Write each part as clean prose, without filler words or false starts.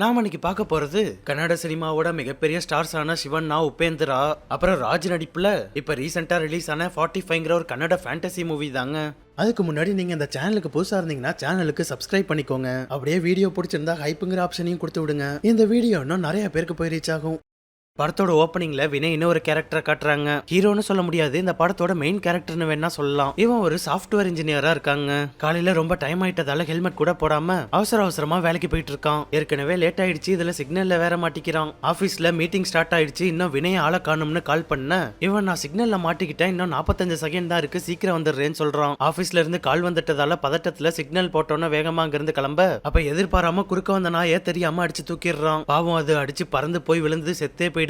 நாம இன்னைக்கு பார்க்க போறது கன்னட சினிமாவோட மிகப்பெரிய ஸ்டார்ஸான சிவண்ணா, உபேந்திரா, அப்புறம் ராஜ் நடிப்புல இப்ப ரீசெண்டா ரிலீஸ் ஆன 45ங்கிற ஒரு கன்னட ஃபேண்டசி மூவி தாங்க. அதுக்கு முன்னாடி நீங்க இந்த சேனலுக்கு புதுசா இருந்தீங்கன்னா சேனலுக்கு சப்ஸ்கிரைப் பண்ணிக்கோங்க. அப்படியே வீடியோ பிடிச்சிருந்தா ஹைப்புங்கிற ஆப்ஷனையும் கொடுத்து விடுங்க. இந்த வீடியோ இன்னும் நிறைய பேருக்கு போய் ரீச் ஆகும். படத்தோட ஓப்பனிங்ல வினய் இன்னொரு கேரக்டரை காட்டுறாங்க. ஹீரோன்னு சொல்ல முடியாது, இந்த படத்தோட மெயின் கேரக்டர்னு வேணா சொல்லலாம். இவன் ஒரு சாஃப்ட்வேர் இன்ஜினியரா இருக்காங்க. காலையில ரொம்ப டைம் ஆயிட்டதால ஹெல்மெட் கூட போடாம அவசரமா வேலைக்கு போயிட்டு இருக்கான். ஏற்கனவே லேட் ஆயிடுச்சு, இதுல சிக்னல்ல வேற மாட்டிக்கிறான். ஆபீஸ்ல மீட்டிங் ஸ்டார்ட் ஆயிடுச்சு, இன்னும் வினய் ஆள காணும்னு கால் பண்ண இவன் நான் சிக்னல்ல மாட்டிக்கிட்டேன், இன்னும் 45 செகண்ட் தான் இருக்கு, சீக்கிரம் வந்துடுறேன்னு சொல்றான். ஆபீஸ்ல இருந்து கால் வந்துட்டதால பதட்டத்துல சிக்னல் போட்டோன்னு வேகமா அங்க இருந்து கிளம்ப அப்ப எதிர்பாராம குறுக்க வந்த நாயை தெரியாம அடிச்சு தூக்கிடுறான். பாவம், அது அடிச்சு பறந்து போய் விழுந்து செத்தே போயிடுதுங்க.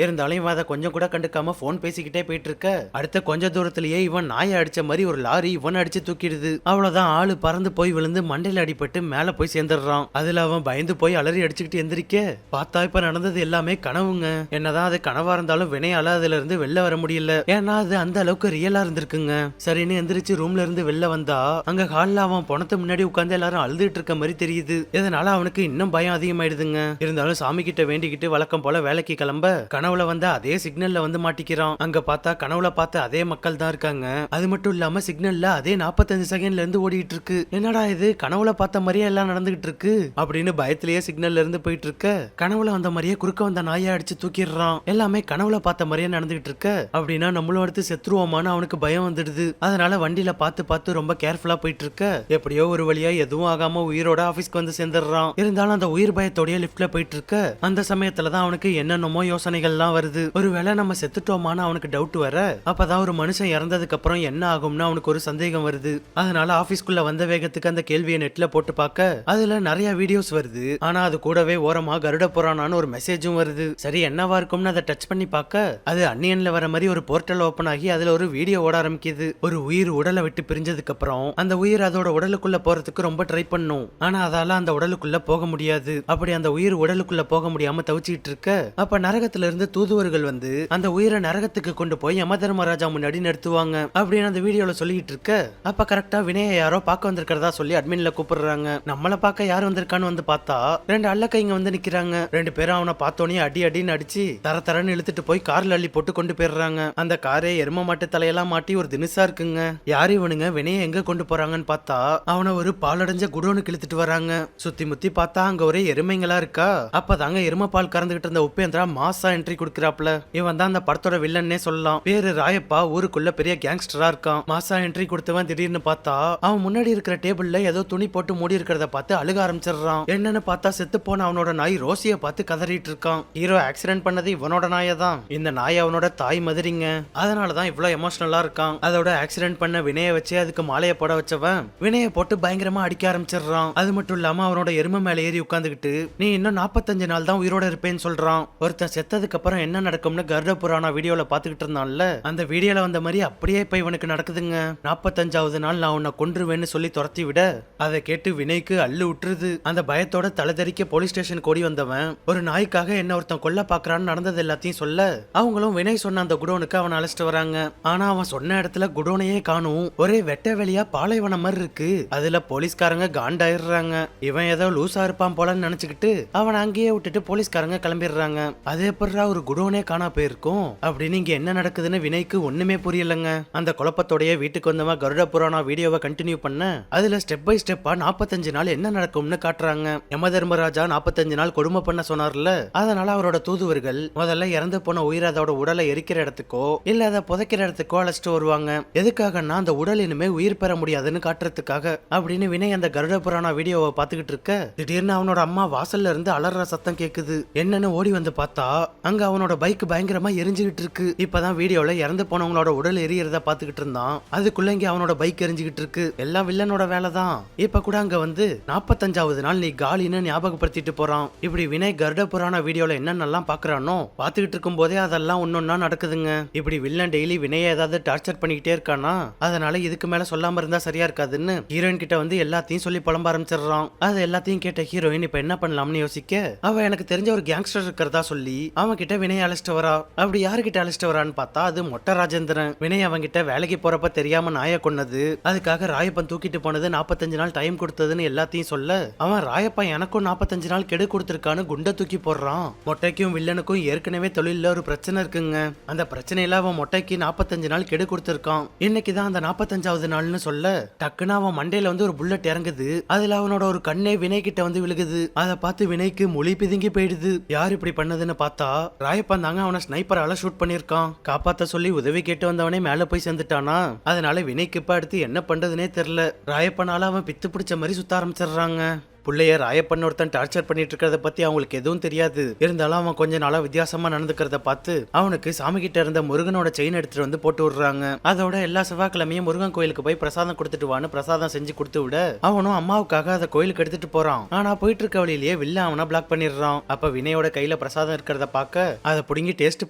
இருந்தாலும் இவன் அதை கொஞ்சம் கூட கண்டுக்காம போன் பேசிக்கிட்டே போயிட்டு இருக்க அடுத்த கொஞ்ச தூரத்திலேயே இவன் நாயை அடிச்ச மாதிரி ஒரு லாரி இவன் அடிச்சு தூக்கிடுது. அவ்வளவுதான், ஆளு பறந்து போய் விழுந்து மண்டையில அடிபட்டு மேல போய் சேர்ந்துடுறான். அதுல அவன் பயந்து போய் அலறி அடிச்சுக்கிட்டு எந்திரிக்க பார்த்தா இப்ப நடந்தது எல்லாமே கனவுங்க. என்னதான் அது கனவா இருந்தாலும் வினையால அதுல இருந்து வெளில வர முடியல. ஏன்னா அது அந்த அளவுக்கு ரியலா இருந்திருக்குங்க. சரின்னு எந்திரிச்சு ரூம்ல இருந்து வெளில வந்தா அங்க ஹால்ல அவன் பணத்து முன்னாடி உட்கார்ந்து எல்லாரும் அழுதுட்டு இருக்க மாதிரி தெரியுது. இதனால அவனுக்கு இன்னும் பயம் அதிகமாயிடுதுங்க. இருந்தாலும் சாமி கிட்ட வேண்டிக்கிட்டு வழக்கம் போல வேலைக்கு கிளம்ப கனவுல வந்து அதே சிக்னல்ல வந்து மாட்டிக்கிறான். அங்க பார்த்தா கனவுல பார்த்த அதே மக்கள் தான் இருக்காங்க. அது மட்டும் இல்லாம சிக்னல்ல அதே 45 செகண்ட்ல இருந்து ஓடிட்டு இருக்கு. என்னடா இது, கனவுல பார்த்த மாதிரியே எல்லாம் நடந்துகிட்டு இருக்கு அப்படின்னு பயத்திலேயே சிக்னல்ல இருந்து போயிட்டு இருக்க கனவுல வந்த மாதிரியே குறுக்க வந்த நாயை அடிச்சு தூக்கிடுறான். எல்லாமே கனவுல பார்த்த மாதிரியே நடந்துகிட்டு இருக்க அப்படின்னா நம்மளோட அடுத்து செத்துருவோமான்னு அவனுக்கு பயம் வந்துடுது. அதனால வண்டியில பார்த்து ரொம்ப கேர்ஃபுல்லா போயிட்டு இருக்க எப்படியோ ஒரு வழியா எதுவும் ஆகாம உயிரோட ஆபீஸ்க்கு வந்து சேர்ந்துடுறான். இருந்தாலும் அந்த உயிர் பயத்தோடய லிப்ட்ல போயிட்டு இருக்க அந்த சமயத்துலதான் அவனுக்கு என்னென்னமோ யோசனைகள்லாம் வருது. ஒருவேளை நம்ம செத்துட்டோமான்னு அவனுக்கு டவுட் வர அப்பதான் ஒரு மனுஷன் இறந்ததுக்கு அப்புறம் என்ன ஆகும்னு அவனுக்கு ஒரு சந்தேகம் வருது. அதனால ஆபீஸ்க்குள்ள வந்த வேகத்துக்கு அந்த கேள்வியை நெட்ல போட்டு பார்க்க அதுல நிறைய வீடியோஸ் வருது. ஆனா அது கூடவே ஓரமா கருட புராணான்னு ஒரு மெசேஜும் வருது. சரி, என்னவா இருக்கும்னு அதை டச் பண்ணி பார்க்க அது அன்னியன்ல வர மாதிரி ஒரு போர்ட்டல் ஓபன் ஆகி அதுல ஒரு வீடியோ ஓட ஆரம்பிக்குது. ஒரு உயிர் உடலை விட்டு பிரிஞ்சதுக்கு அப்புறம் அந்த உயிர் அதோட உடலுக்குள்ள போறதுக்கு ரொம்ப ட்ரை பண்ணும். ஆனா அதால அந்த உடலுக்குள்ள போக முடியாது. அப்படி அந்த உயிர் உடலுக்குள்ள போக முடியாம தவிச்சிட்டு இருக்க அப்ப நரகத்துல இருந்து தூதுவர்கள் வந்து அந்த உயிரை நரகத்துக்கு கொண்டு போய் யம தர்மராஜா முன்னாடி நிறுத்துவாங்க அப்படின்னு அந்த வீடியோல சொல்லிட்டு இருக்க அப்ப கரெக்டா வினய யாரோ பார்க்க வந்திருக்கிறதா சொல்லி அட்மின்ல கூப்பிடுறாங்க. நம்மள பார்க்க யார் வந்திருக்கான்னு வந்து பார்த்தா 2 அல்லக்கைங்க வந்து நிக்கிறாங்க. 2 பேரும் அவனை பார்த்தோன்னே அடின்னு அடிச்சு தரன்னு இழுத்துட்டு போய் கார்ல அள்ளி போட்டு கொண்டு போயிடுறாங்க. அந்த காரே எரும மாட்டு தலையெல்லாம் மாட்டி ஒரு தினுசா இருக்குங்க. யாரு இவனுங்க, வினய எங்க கொண்டு போறாங்கன்னு பார்த்தா அவனை ஒரு பாலடைஞ்ச குடோனுக்கு இழுத்துட்டு வராங்க. சுத்தி முத்தி பார்த்தா அங்க ஒரே எருமைங்களா இருக்கா. அப்பதாங்க எரும பால் கறந்துகிட்டு இருந்த உபேந்திரா மாசா என்ட்ரி கொடுக்குறாப்ல. இவன் தான் அந்த படத்தோட வில்லன்னே சொல்லலாம். பேரு ராயப்பா, ஊருக்குள்ள பெரிய கேங்ஸ்டரா இருக்கான். மாசா என்ட்ரி கொடுத்தவன் திடீர்னு பார்த்தா அவன் முன்னாடி இருக்கிற டேபிள்ல ஏதோ துணி போட்டு மூடி இருக்கிறத பார்த்து அழுக ஆரம்பிச்சிடுறான். என்னன்னு பார்த்தா செத்து போன அவனோட நாய் ரோசிய பார்த்து கதறிட்டு இருக்கான். ஹீரோ ஆக்சிடென்ட் பண்ணது இவனோட நாயை தான். இந்த நாய் அவனோட தாய் மாதிரிங்க. அதனாலதான் இவ்வளவு எமோஷனலா இருக்கான். அதோட ஆக்சிடென்ட் பண்ண வினய வச்சு அதுக்கு மாலையை போட வச்சவன் வினய போட்டு பயங்கரமா அடிக்க ஆரம்பிச்சிடுறான். அது மட்டும் இல்லாம அவனோட எருமை மேல ஏறி உட்காந்துக்கிட்டு நீ இன்னும் 45 நாள் தான் உயிரோட இருப்பேன்னு சொல்றான். ஒருத்தன் செத்ததுக்கு அப்புறம் என்ன நடக்கும்னு கருட புராணா வீடியோல பாத்துக்கிட்டு இருந்தான்ல, அந்த வீடியோல வந்த மாதிரி அப்படியே இப்ப இவனுக்கு நடக்குதுங்க. 45வது நாள் நான் உன்னை கொன்றுவேன்னு சொல்லி துரத்தி விட அதை கேட்டு வினய்க்கு அள்ளு விட்டுருது. அந்த பயத்தோட தலைதறிக்க போலீஸ் ஸ்டேஷன் ஓடி வந்தவன் ஒரு நாய்க்காக என்ன ஒருத்தன் கொல்ல பாக்குறான்னு நடந்தது எல்லாத்தையும் சொல்ல அவங்களும் வினய் சொன்ன அந்த குடோனுக்கு அவன் அழைச்சிட்டு வராங்க. ஆனா அவன் சொன்ன இடத்துல குடோனையே காணும். ஒரே வெட்ட வெளியா பாலைவனம் மாதிரி இருக்கு. அதுல போலீஸ்காரங்க காண்டாயிடுறாங்க. இவன் ஏதோ லூசா இருப்பான் போலன்னு நினைச்சுக்கிட்டு அவன் அங்கேயே விட்டுட்டு போலீஸ்காரங்க கிளம்பிடுறாங்க. அதே எப்படா ஒரு குடோனே காணா போயிருக்கும் அப்படின்னு இங்க என்ன நடக்குதுன்னு வினய்க்கு ஒண்ணுமே புரியலங்க. அந்த குழப்பத்தோடய வீட்டுக்கு வந்தவன் கருட புராணா வீடியோவை கண்டினியூ பண்ண அதுல ஸ்டெப் பை ஸ்டெப்பா 45 நாள் என்ன நடக்கும்னு காட்டுறாங்க. யம தர்மராஜா 45 நாள் கொடுமை பண்ண சொன்னார்ல, அதனால அவரோட தூதுவர்கள் முதல்ல இறந்து போன உயிர் அதோட உடலை எரிக்கிற இடத்துக்கோ இல்ல அதை புதைக்கிற இடத்துக்கோ அழைச்சிட்டு வருவாங்க. எதுக்காகன்னா அந்த உடல் இனிமே உயிர் பெற முடியாதுன்னு காட்டுறதுக்காக அப்படின்னு வினய் அந்த கருட புராணா வீடியோவை பாத்துக்கிட்டு இருக்க திடீர்னு அவனோட அம்மா வாசல்ல இருந்து அலற சத்தம் கேக்குது. என்னன்னு ஓடி வந்து பார்த்தா அங்க அவனோட பைக் பயங்கரமா எரிஞ்சுகிட்டு இருக்கு. இப்பதான் வீடியோல இறந்து போனவங்களோட உடல் எரியறத பாத்துக்கிட்டு இருந்தான். அதுக்குள்ள இங்க அவனோட பைக் எரிஞ்சுகிட்டு இருக்கு. எல்லாம் வில்லனோட வேலை தான். இப்ப கூட அங்க வந்து 45வது நாள் நீ காலின்னு ஞாபகப்படுத்திட்டு போறான். இப்படி வினய் கருட புராண வீடியோல என்னென்னலாம் பாக்குறானோ பாத்துக்கிட்டு இருக்கும் போதே அதெல்லாம் ஒன்னொன்னா நடக்குதுங்க. இப்படி வில்லன் டெய்லி வினய ஏதாவது டார்ச்சர் பண்ணிக்கிட்டே இருக்கானா, அதனால இதுக்கு மேல சொல்லாம இருந்தா சரியா இருக்காதுன்னு ஹீரோயின் கிட்ட வந்து எல்லாத்தையும் சொல்லி புலம்ப ஆரம்பிச்சிடுறான். அது எல்லாத்தையும் கேட்ட ஹீரோயின் இப்ப என்ன பண்ணலாம்னு யோசிக்க அவ எனக்கு தெரிஞ்ச ஒரு கேங்ஸ்டர் இருக்கிறதா சொல்லி சொல்லி அவன் கிட்ட வினய் அழைச்சிட்டு வரா. அப்படி யாருகிட்ட அழைச்சிட்டு வரான்னு பார்த்தா அது மொட்டை ராஜேந்திரன். வினய் அவன் கிட்ட வேலைக்கு போறப்ப தெரியாம நாயை கொன்னது, அதுக்காக ராயப்பன் தூக்கிட்டு போனது, 45 நாள் டைம் கொடுத்ததுன்னு எல்லாத்தையும் சொல்ல அவன் ராயப்பன் எனக்கும் 45 நாள் கெடு கொடுத்திருக்கான்னு குண்டை தூக்கி போடுறான். மொட்டைக்கும் வில்லனுக்கும் ஏற்கனவே தொழில ஒரு பிரச்சனை இருக்குங்க. அந்த பிரச்சனையில அவன் மொட்டைக்கு 45 நாள் கெடு கொடுத்திருக்கான். இன்னைக்குதான் அந்த 45வது நாள்னு சொல்ல டக்குன்னு அவன் மண்டையில வந்து ஒரு புல்லட் இறங்குது. அதுல அவனோட ஒரு கண்ணே வினய் கிட்ட வந்து விழுகுது. அதை பார்த்து வினய்க்கு மொழி பிதுங்கி போயிடுது. யார் இப்படி பண்ணதுன்னு பார்த்தா ராயப்பன் தாங்க அவனை ஸ்னைப்பரால ஷூட் பண்ணிருக்கான். காப்பாத்த சொல்லி உதவி கேட்டு வந்தவனே மேல போய் சேர்ந்துட்டானா. அதனால வினய்க்கு இப்ப அடுத்து என்ன பண்றதுனே தெரியல. ராயப்பனால அவன் பித்து பிடிச்ச மாதிரி சுத்த ஆரம்பிச்சிடுறாங்க. புள்ளைய ராயப்பன் ஒருத்தன் டார்ச்சர் பண்ணிட்டு இருக்கிறத பத்தி அவங்களுக்கு எதுவும் தெரியாது. இருந்தாலும் அவன் கொஞ்ச நாளா வித்தியாசமா நடந்துக்கிறத பார்த்து அவனுக்கு சாமி கிட்ட இருந்த முருகனோட செயின் எடுத்துட்டு வந்து போட்டு விடுறாங்க. அதோட எல்லா செவ்வாய்க்கிழமையும் முருகன் கோயிலுக்கு போய் பிரசாதம் கொடுத்துட்டு வான்னு பிரசாதம் செஞ்சு கொடுத்து விட அவனும் அம்மாவுக்காக அதை கோயிலுக்கு எடுத்துட்டு போறான். ஆனா போயிட்டு இருக்க வழியிலேயே வில்ல அவனை பிளாக் பண்ணிடுறான். அப்ப வினயோட கையில பிரசாதம் இருக்கிறத பார்க்க அதை புடுங்கி டேஸ்ட்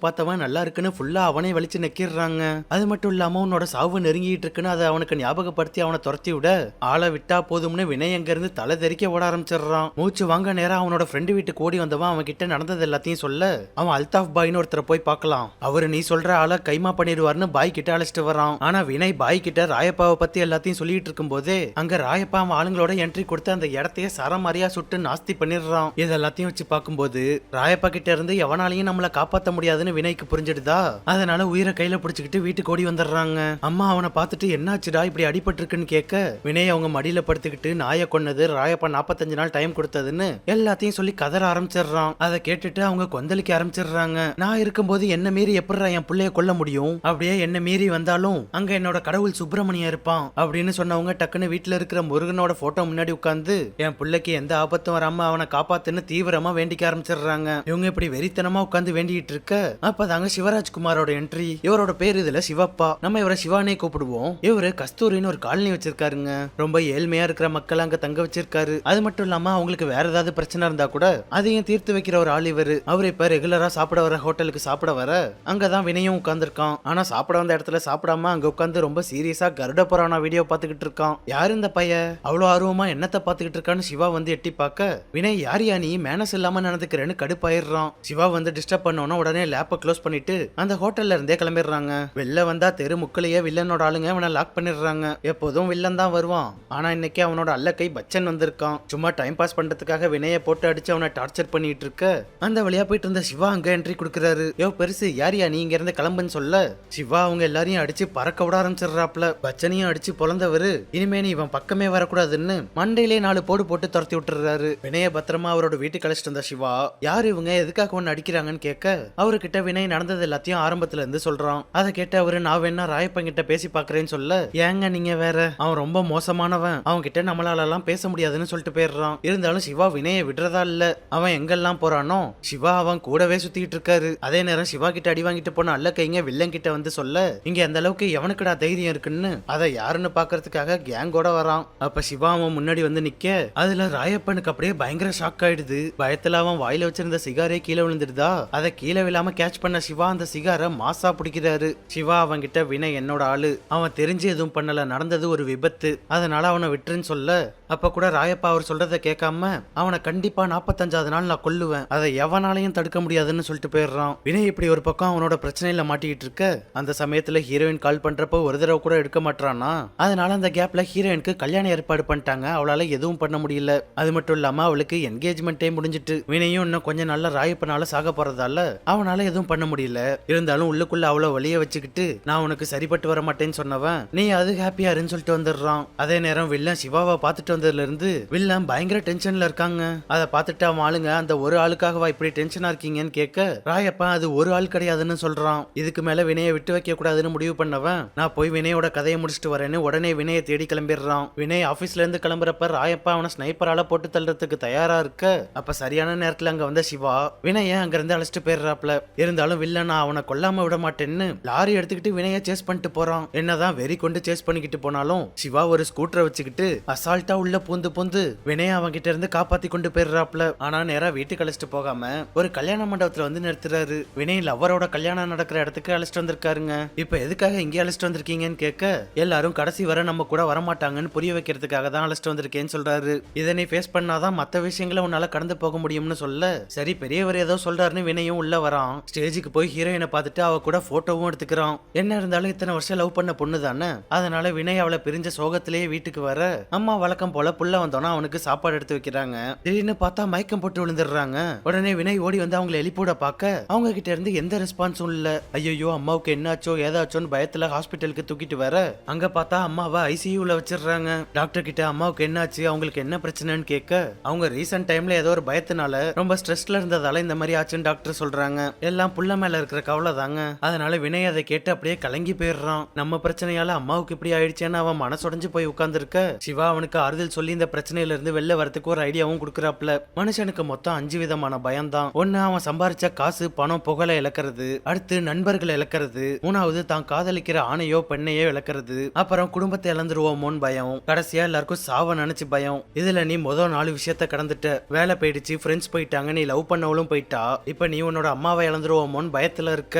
பார்த்தவன் நல்லா இருக்குன்னு ஃபுல்லா அவனே வலிச்சு நெக்கிடுறாங்க. அது மட்டும் இல்லாம உன்னோட சாவு நெருங்கிட்டு இருக்குன்னு அதை அவனுக்கு ஞாபகப்படுத்தி அவனை துரத்தி விட ஆளை விட்டா போதும்னு வினய் அங்க இருந்து தலை தெறிக்க ஆரம்பிச்சிடறான். மூச்சு வாங்க நேரா அவனோட ஃப்ரெண்டு வீட்டுக்கு ஓடி வந்தவன் அவன் கிட்ட நடந்தது எல்லாத்தையும் சொல்ல அவன் அல்தாஃப் பாய்னு ஒருத்தரை போய் பார்க்கலாம். அவரு நீ சொல்ற ஆளை கைமா பண்ணிடுவார்னு பாய் கிட்ட அழைச்சிட்டு வரான். ஆனா வினய் பாய் கிட்ட ராயப்பாவை பத்தி எல்லாத்தையும் சொல்லிட்டு இருக்கும் போதே அங்க ராயப்பா அவன் ஆளுங்களோட என்ட்ரி கொடுத்து அந்த இடத்தையே சரமாரியா சுட்டு நாஸ்தி பண்ணிடுறான். இது எல்லாத்தையும் வச்சு பார்க்கும்போது ராயப்பா கிட்ட இருந்து எவனாலையும் நம்மள காப்பாத்த முடியாதுன்னு வினய்க்கு புரிஞ்சிடுதா. அதனால உயிரை கையில பிடிச்சுக்கிட்டு வீட்டுக்கு ஓடி வந்துடுறாங்க. அம்மா அவனை பார்த்துட்டு என்னாச்சுடா இப்படி அடிபட்டு இருக்குன்னு கேட்க வினய் அவங்க மடியில படுத்துக்கிட்டு நாயை கொன்னது ராயப்பா 45 நாள் டைம் கொடுத்ததுன்னு எல்லாத்தையும் சொல்லி கதற ஆரம்பிச்சிடுறான். அதை கேட்டுட்டு அவங்க கொந்தளிக்க ஆரம்பிச்சிடுறாங்க. நான் இருக்கும்போது என்ன மீறி எப்படிடா என் பிள்ளைய கொல்ல முடியும்? அப்படியே என்ன மீறி வந்தாலும் அங்க என்னோட கடவுள் சுப்பிரமணியம் இருப்பான் அப்படின்னு சொன்னவங்க டக்குன்னு வீட்டுல இருக்கிற முருகனோட போட்டோ முன்னாடி உட்கார்ந்து என் பிள்ளைக்கு எந்த ஆபத்தும் வராம அவனை காப்பாத்துன்னு தீவிரமா வேண்டிக்க ஆரம்பிச்சிடுறாங்க. இவங்க இப்படி வெறித்தனமா உட்கார்ந்து வேண்டிட்டு இருக்க அப்பதாங்க சிவராஜ்குமாரோட என்ட்ரி. இவரோட பேர் இதுல சிவப்பா. நம்ம இவரை சிவானே கூப்பிடுவோம். இவரு கஸ்தூரின்னு ஒரு காலனி வச்சிருக்காருங்க. ரொம்ப ஏழ்மையா இருக்கிற மக்கள் அங்க தங்க வச்சிருக்காரு. அது மட்டும் இல்லாம அவங்களுக்கு வேற ஏதாவது பிரச்சனை இருந்தா கூட அதையும் தீர்த்து வைக்கிற ஒரு ஆள் இவரு. அவரு இப்ப ரெகுலரா சாப்பிட வர ஹோட்டலுக்கு சாப்பிட வர அங்கதான் வினயும் உட்கார்ந்துருக்கான். ஆனா சாப்பிட வந்த இடத்துல சாப்பிடாம அங்க உட்கார்ந்து ரொம்ப சீரியஸா கருட புராண வீடியோ பாத்துக்கிட்டு இருக்கான். யாரு இந்த பையன் அவ்வளவு ஆர்வமா என்னத்தை பாத்துக்கிட்டு இருக்கான்னு சிவா வந்து எட்டி பார்க்க வினய் யாரியா நீ மேனஸ் இல்லாம நடந்துக்கிறேன்னு கடுப்பாயிடுறான். சிவா வந்து டிஸ்டர்ப் பண்ணோன்னா உடனே லேப்ப க்ளோஸ் பண்ணிட்டு அந்த ஹோட்டல்ல இருந்தே கிளம்பிடுறாங்க. வெளில வந்தா தெரு முக்கலையே வில்லனோட ஆளுங்க அவனை லாக் பண்ணிடுறாங்க. எப்போதும் வில்லன் தான் வருவான். ஆனா இன்னைக்கு அவனோட அல்லக்கை பச்சன் வந்திருக்கான். சும்மா டைம் பாஸ் பண்றதுக்காக வினய போட்டு அடிச்சு அவனை டார்ச்சர் பண்ணிட்டு இருக்க அந்த வழியா போயிட்டு இருந்த சிவா அங்க என்ட்ரி கொடுக்கறாரு. யோ பெருசு யாரியா நீ இங்க இருந்து கிளம்புன்னு சொல்ல சிவா அவங்க எல்லாரையும் அடிச்சு பறக்க விட ஆரம்பிச்சிடுறாப்ல. பச்சனையும் அடிச்சு பொழந்தவரு இனிமே நீ இவன் பக்கமே வரக்கூடாதுன்னு மண்டையிலே 4 போடு போட்டு துரத்தி விட்டுறாரு. வினய பத்திரமா அவரோட வீட்டுக்கு அழைச்சிட்டு இருந்த சிவா யாரு இவங்க எதுக்காக ஒன்னு அடிக்கிறாங்கன்னு கேட்க அவர்கிட்ட வினய் நடந்தது எல்லாத்தையும் ஆரம்பத்துல இருந்து சொல்றான். அதை கேட்டு அவரு நான் வேணா ராயப்பன் கிட்ட பேசி பாக்குறேன்னு சொல்ல ஏங்க நீங்க வேற அவன் ரொம்ப மோசமானவன், அவன் கிட்ட நம்மளால எல்லாம் பேச முடியாதுன்னு சொல்லிட்டு போயிடுறான். இருந்தாலும் சிவா வினய விடுறதா இல்ல. அவன் எங்கெல்லாம் போறானோ சிவா அவன் கூடவே சுத்திட்டு இருக்காரு. அதே நேரம் சிவா கிட்ட அடி வாங்கிட்டு போன அல்ல கைங்க வில்லன் கிட்ட வந்து சொல்ல இங்க அந்த அளவுக்கு எவனுக்குடா தைரியம் இருக்குன்னு அதை யாருன்னு பாக்குறதுக்காக கேங்கோட வரான். அப்ப சிவா அவன் முன்னாடி வந்து நிக்க அதுல ராயப்பனுக்கு அப்படியே பயங்கர ஷாக் ஆயிடுது. பயத்துல அவன் வாயில வச்சிருந்த சிகாரே கீழே விழுந்துடுதா. அதை கீழே விழாம கேட்ச் பண்ண சிவா அந்த சிகார மாசா பிடிக்கிறாரு. சிவா அவன் கிட்ட வினய் என்னோட ஆளு, அவன் தெரிஞ்சு எதுவும் பண்ணல, நடந்தது ஒரு விபத்து, அதனால அவனை விட்டுருன்னு சொல்ல அப்ப கூட ராயப்பா அவர் சொல்றத கேட்காம அவனை கண்டிப்பா 45வது நாள் நான் கொல்லுவேன், அதை எவனாலையும் தடுக்க முடியாதுன்னு சொல்லிட்டு போயிடுறான். வினய் இப்படி ஒரு பக்கம் அவனோட பிரச்சனையில மாட்டிக்கிட்டு இருக்க அந்த சமயத்துல ஹீரோயின் கால் பண்றப்போ ஒரு தடவை கூட எடுக்க மாட்டானா. அதனால அந்த கேப்ல ஹீரோயினுக்கு கல்யாணம் ஏற்பாடு பண்ணிட்டாங்க. அவளால எதுவும் பண்ண முடியல. அது மட்டும் இல்லாம அவளுக்கு என்கேஜ்மெண்டே முடிஞ்சிட்டு. வினயும் இன்னும் கொஞ்சம் நல்ல ராயப்பனால சாக போறதால அவனால எதுவும் பண்ண முடியல. இருந்தாலும் உள்ளுக்குள்ள அவ்வளவு வலிய வச்சுக்கிட்டு நான் உனக்கு சரிப்பட்டு வர மாட்டேன்னு சொன்னவன் நீ அது ஹாப்பியா இருன்னு சொல்லிட்டு வந்துடுறான். அதே நேரம் வில்லன் சிவாவை பார்த்துட்டு வந்ததுல இருந்து வில்லன் பயங்கர டென்ஷன்ல இருக்காங்க. அதை பார்த்துட்டு அவன் ஆளுங்க அந்த ஒரு ஆளுக்காகவா இப்படி டென்ஷனா இருக்கீங்கன்னு கேட்க ராயப்பா அது ஒரு ஆள் கிடையாதுன்னு சொல்றான். இதுக்கு மேல வினயை விட்டு வைக்க கூடாதுன்னு முடிவு பண்ணவன் நான் போய் வினயோட கதையை முடிச்சுட்டு வரேன்னு உடனே வினயை தேடி கிளம்பிடுறான். வினய் ஆபீஸ்ல இருந்து கிளம்புறப்ப ராயப்பா அவனை ஸ்னைப்பரால போட்டு தள்ளுறதுக்கு தயாரா இருக்க அப்ப சரியான நேரத்துல அங்க வந்த சிவா வினய அங்க இருந்து அழைச்சிட்டு போயிடுறாப்ல. இருந்தாலும் வில்லன் நான் அவனை கொல்லாம விட மாட்டேன்னு லாரி எடுத்துக்கிட்டு வினய சேஸ் பண்ணிட்டு போறான். என்னதான் வெறி கொண்டு சேஸ் பண்ணிக்கிட்டு போனாலும் சிவா ஒரு ஸ்கூட்டரை வச்சுக்கிட்டு அசால்ட்டா உள்ள பூந்து வினய் அவங்க கிட்ட இருந்து காப்பாத்தி கொண்டு போயிடுறாப்ல. ஆனா நேரா வீட்டுக்கு அழைச்சிட்டு போகாம ஒரு கல்யாண மண்டபத்துல வந்து நிறுத்துறாரு. வினய் லவ்வரோட கல்யாணம் நடக்கிற இடத்துக்கு அழைச்சிட்டு வந்திருக்காருங்க. இப்ப எதுக்காக இங்கே அழைச்சிட்டு வந்திருக்கீங்கன்னு கேட்க, எல்லாரும் கடைசி வரை நம்ம கூட வரமாட்டாங்கன்னு புரிய வைக்கிறதுக்காக தான் அழைச்சிட்டு வந்திருக்கேன்னு சொல்றாரு. இதை நீ ஃபேஸ் பண்ணாதான் மத்த விஷயங்களை உன்னால கடந்து போக முடியும்னு சொல்ல, சரி பெரியவர் ஏதோ சொல்றாருன்னு வினயும் உள்ள வரான். ஸ்டேஜுக்கு போய் ஹீரோயினை பார்த்துட்டு அவ கூட போட்டோவும் எடுத்துக்கிறான். என்ன இருந்தாலும் இத்தனை வருஷம் லவ் பண்ண பொண்ணு தானே, அதனால வினய் அவளை பிரிஞ்ச சோகத்திலேயே வீட்டுக்கு வர, அம்மா வழக்கம் போல புள்ள வந்தோன்னா அவனுக்கு சாப்பாடு எடுத்து வைக்கிறாங்க. திடீர்னு பார்த்தா மயக்கம் போட்டு விழுந்துடுறாங்க. உடனே வினய் ஓடி வந்து அவங்களை எழுப்பிட பார்க்க அவங்க கிட்ட இருந்து எந்த ரெஸ்பான்ஸும் இல்ல. ஐயோ அம்மாவுக்கு என்னாச்சோ ஏதாச்சோன்னு பயத்துல ஹாஸ்பிட்டலுக்கு தூக்கிட்டு வர, அங்க பார்த்தா அம்மாவை ஐசியூல வச்சிடுறாங்க. டாக்டர் கிட்ட அம்மாவுக்கு என்னாச்சு, அவங்களுக்கு என்ன பிரச்சனைன்னு கேட்க, அவங்க ரீசன்ட் டைம்ல ஏதோ ஒரு பயத்தினால ரொம்ப ஸ்ட்ரெஸ்ல இருந்ததால இந்த மாதிரி ஆச்சுன்னு டாக்டர் சொல்றாங்க. எல்லாம் புள்ள மேல இருக்கிற கவலை தாங்க. அதனால வினய் அதை கேட்டு அப்படியே கலங்கி போயிடுறான். நம்ம பிரச்சனையால அம்மாவுக்கு இப்படி ஆயிடுச்சேன்னு அவன் மனசுடைஞ்சு போய் உட்கார்ந்துருக்க, சிவா அவனுக்கு ஆறுதல் சொல்லி இந்த பிரச்சனையில இருந்து வெளில வரதுக்கு ஒரு ஐடியாவும் கொடுக்குறாப்ல. மனுஷனுக்கு மொத்தம் 5 விதமான பயம் தான். ஒன்னு அவன் சம்பாரிச்ச காசு பணம் புகழை இழக்கிறது, அடுத்து நண்பர்களை இழக்கிறது, மூணாவது தான் காதலிக்கிற ஆணையோ பெண்ணையோ இழக்கிறது, அப்புறம் குடும்பத்தை இழந்துருவோமோன்னு பயம், கடைசியா எல்லாருக்கும் சாவ நினைச்சு பயம். இதுல நீ முதல் 4 விஷயத்த கடந்துட்ட. வேலை போயிடுச்சு, ஃப்ரெண்ட்ஸ் போயிட்டாங்க, நீ லவ் பண்ணவளும் போயிட்டா, இப்ப நீ உன்னோட அம்மாவை இழந்துருவோமோன்னு பயத்துல இருக்க.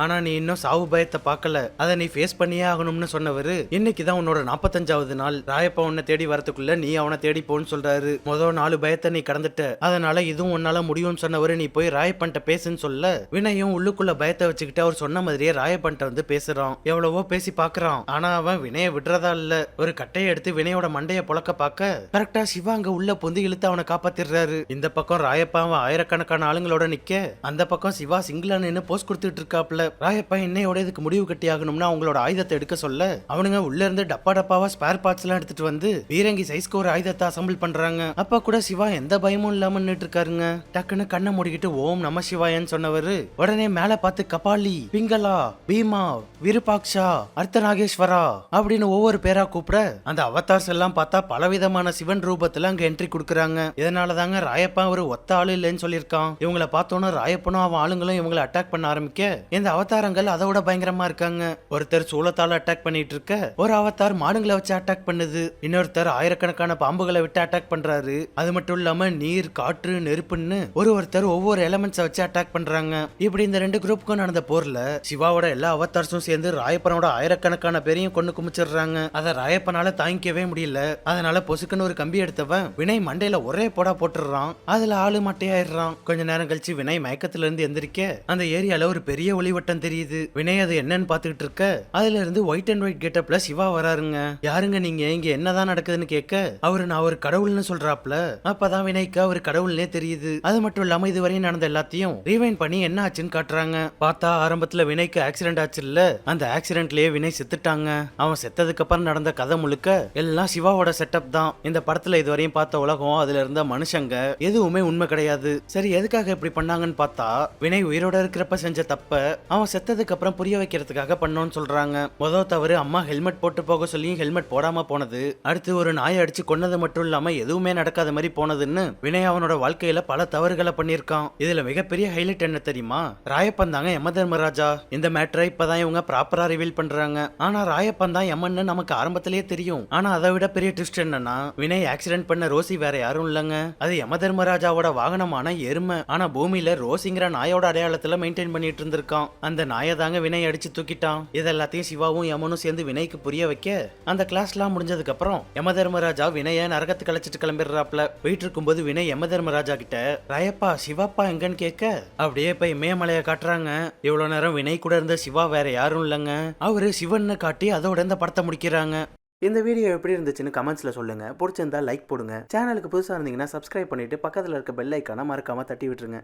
ஆனா நீ இன்னும் சாவு பயத்தை பார்க்கல, அதை நீ ஃபேஸ் பண்ணியே ஆகணும்னு சொன்னவரு இன்னைக்குதான் உன்னோட 45வது நாள். ராயப்பா உன்னை தேடி வரதுக்குள்ள நீ அவனை தேடி போன்னு சொல்றாரு. முதல் 4 பயத்தை நீ கடந்துட்ட, அதனால இதுவும் உன்னால முடியும்னு சொன்னவரு நீ போய் ராயப்பன்ட்ட பேசுன்னு சொல்ல, வினயும் உள்ளுக்குள்ள பயத்தை வச்சுக்கிட்டு அவர் சொன்ன மாதிரியே ராயப்பன்ட்ட வந்து பேசுறான். எவ்வளவோ பேசி பாக்குறான். ஆனா அவன் வினய விடுறதா இல்ல. ஒரு கட்டையை எடுத்து வினயோட மண்டைய புழக்க பார்க்க கரெக்டா சிவா அங்க உள்ள பொந்து இழுத்து அவனை காப்பாத்திடுறாரு. இந்த பக்கம் ராயப்பா அவன் ஆயிரக்கணக்கான ஆளுங்களோட நிக்க, அந்த பக்கம் சிவா சிங்கிளா நின்னு போஸ்ட் கொடுத்துட்டு இருக்காப்ல. ராயப்பா இன்னையோட இதுக்கு முடிவு கட்டி ஆகணும்னா அவங்களோட ஆயுதத்தை எடுக்க சொல்ல, அவனுங்க உள்ள இருந்து டப்பா டப்பாவா ஸ்பேர் பார்ட்ஸ் எல்லாம் எடுத்துட்டு வந்து பீரங்கி சைஸ்க்கு ஒரு ஆயுதத்தை அசம்பிள் பண்றாங்க. அப்ப கூட சிவா எந்த பயமும் இல்லாம நின்னுட்டு இருக்காருங்க. டக்குன்னு கண்ணை மூடிக்கிட்டு ஓம் நம சிவாயன்னு சொன்னவரு உடனே மேல பார்த்து கபாலி, பிங்களா, பீமா, விருபாக்ஷா, அர்த்தநாகேஸ்வரா அப்படின்னு ஒவ்வொரு பேரா கூப்பிட, அந்த அவதார்ஸ் எல்லாம் பார்த்தா பலவிதமான சிவன் ரூபத்துல அங்க என்ட்ரி கொடுக்குறாங்க. இதனாலதாங்க ராயப்பா ஒரு ஒத்த ஆளு இல்லைன்னு சொல்லியிருக்கான். இவங்களை பார்த்தோன்னு ராயப்பனும் அவன் ஆளுங்களும் இவங்களை அட்டாக் பண்ண ஆரம்பிக்க, இந்த அவதாரங்கள் அதோட பயங்கரமா இருக்காங்க. ஒருத்தர் சூளத்தால அட்டாக் பண்ணிட்டு இருக்க, ஒரு அவதார் மாடுங்களை வச்சு அட்டாக் பண்ணுது, இன்னொருத்தர் ஆயிரக்கணக்கான பாம்புகளை விட்டு அட்டாக் பண்றாரு. அது மட்டும் இல்லாம நீர், காற்று, நெருப்புன்னு ஒருத்தர் ஒவ்வொரு எலமெண்ட்ஸை வச்சு அட்டாக் பண்றாங்க. இப்படி இந்த 2 குரூப்புக்கும் நடந்த போர்ல சிவாவோட எல்லா அவதார்ஸும் சேர்ந்து ராயப்பனோட ஆயிரக்கணக்கான பேரையும் கொண்டு குமிச்சிடுறாங்க. அதை ராயப்பனால தாங்கிக்கவே முடியல. அதனால பொசுக்குன்னு ஒரு கம்பி எடுத்தவன் வினய் மண்டையில ஒரே போடா போட்டுறான். அதுல ஆளு மட்டையாயிடுறான். கொஞ்ச நேரம் கழிச்சு வினய் மயக்கத்துல இருந்து எந்திரிக்க, அந்த ஏரியால ஒரு பெரிய ஒளிவட்டம் தெரியுது. வினய் அது என்னன்னு பாத்துக்கிட்டு இருக்க, அதுல இருந்து ஒயிட் அண்ட் ஒயிட் கெட்டப்ல சிவா வராருங்க. யாருங்க நீங்க, இங்க என்னதான் நடக்குதுன்னு கேட்க, அவரு நான் ஒரு கடவுள்னு சொல்றாப்ல. அப்பதான் வினய்க்கு அவர் கடவுள்னே தெரியுது. அது மட்டும் இல்லாம இதுவரையும் நடந்த எல்லாத்தையும் ரீவைண்ட் பண்ணி என்ன ஆச்சுன்னு காட்டுறாங்க. பார்த்தா ஆரம்பத்துல வினய்க்கு ஆக்சிடென்ட் ஆச்சு இல்ல, அந்த ஆக்சிடென்ட்லயே வினய் செத்துட்டாங்க. அவன் செத்ததுக்கு அப்புறம் நடந்த கதை முழுக்க எல்லாம் சிவாவோட செட்டப் தான். இந்த படத்துல இதுவரையும் பார்த்த உலகம், அதுல இருந்த மனுஷங்க எதுவுமே உண்மை கிடையாது. சரி எதுக்காக இப்படி பண்ணாங்கன்னு பார்த்தா, வினய் உயிரோட இருக்கிறப்ப செஞ்ச தப்ப அவன் செத்ததுக்கு அப்புறம் புரிய வைக்கிறதுக்காக பண்ணோன்னு சொல்றாங்க. முதல் தவறு அம்மா ஹெல்மெட் போட்டு போக சொல்லி ஹெல்மெட் போடாம போனது. அடுத்து ஒரு நாயை அடிச்சு கொன்னது மட்டும் இல்லாம எதுவுமே நடக்காத மாதிரி போனதுன்னு வினய் அவனோட வாழ்க்கையில பல தவறுகளை பண்ணிருக்கான். இதுல மிகப்பெரிய ஹைலைட் என்ன தெரியுமா, ராயப்பன் தாங்க யம தர்மராஜா. இந்த மேட்டரை இப்பதான் இவங்க ப்ராப்பரா ரிவீல் பண்றாங்க. ஆனா ராயப்பன் தான் யமன்னு நமக்கு ஆரம்பத்திலேயே தெரியும். ஆனா அதை விட பெரிய ட்விஸ்ட் என்னன்னா, வினய் ஆக்சிடென்ட் பண்ண ரோசி வேற யாரும் இல்லங்க, அது யம தர்மராஜாவோட வாகனமான எருமை. ஆனா பூமியில ரோசிங்கிற நாயோட அடையாளத்துல மெயின்டைன் பண்ணிட்டு இருந்திருக்கான். அந்த நாயை தாங்க வினய் அடிச்சு தூக்கிட்டான். இதெல்லாத்தையும் சிவாவும் யமனும் சேர்ந்து வினய்க்கு புரிய வைக்க, அந்த கிளாஸ்லாம் முடிஞ்சதுக்கு அப்புறம் யம தர்மராஜா வினய நரகத்துக்கு அழைச்சிட்டு கிளம்பிடுறாப்ல. போயிட்டு இருக்கும்போது வினய் யம தர்மராஜா கிட்ட ராயப்பா சிவாப்பா எங்கன்னு கேட்க, அப்படியே இப்ப இமயமலையை காட்டுறாங்க. இவ்வளவு நேரம் வினய் கூட இருந்த சிவா வேற யாரும் இல்லங்க, அவரு சிவன்னு காட்டி அதோட இந்த படத்தை முடிக்கிறாங்க. இந்த வீடியோ எப்படி இருந்துச்சுன்னு கமெண்ட்ஸ்ல சொல்லுங்க. பிடிச்சிருந்தா லைக் போடுங்க. சேனலுக்கு புதுசா இருந்தீங்கன்னா சப்ஸ்கிரைப் பண்ணிட்டு பக்கத்துல இருக்க பெல் ஐக்கான மறக்காம தட்டி விட்டுருங்க.